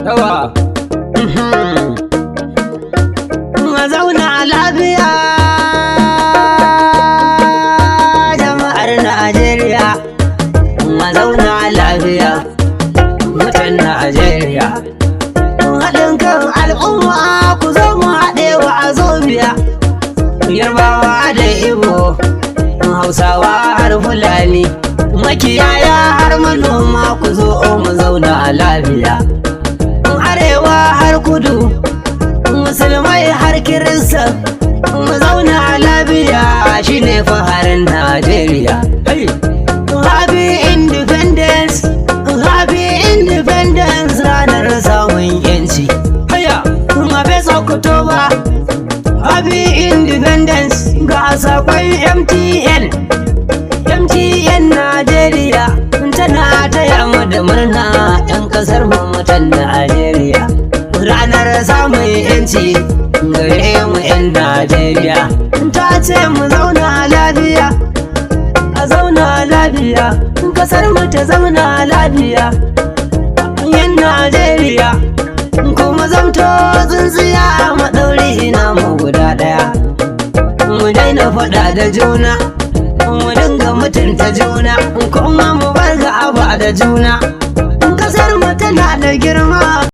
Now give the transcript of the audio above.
yawa a zauna lafiya jama'ar Najeriya, a zauna lafiya mutan Najeriya. Haɗin kan al'umma ku zo mu haɗe wa Azobiya, Yarbawa da Igbo, Hausawa har Fulani, makiyaya har manoma ku zo mu zauna lafiya. Arewa har kudu, musulmai har kirista, mu zauna lafiya shine faharin Najeriya. Happy Independence, Happy Independence, ranar samun yanci. Mabe Sokotoba, Happy Independence, ga sakon MTN Najeriya, tana taya mu da murna 'yan kasar mu mutan Najeriya. Ranar samun yanci gare mu 'yan Najeriya, ta ce mu zauna lafiya, a zauna lafiya, kasar mu ta zauna lafiya. 'Yan Najeriya kuma zamto tsintsiya a maɗauri na mu guda ɗaya, mu daina faɗa da juna, mu dinga mutunta juna, kuma mu bar gaba da juna. Kasar mu tana da girma.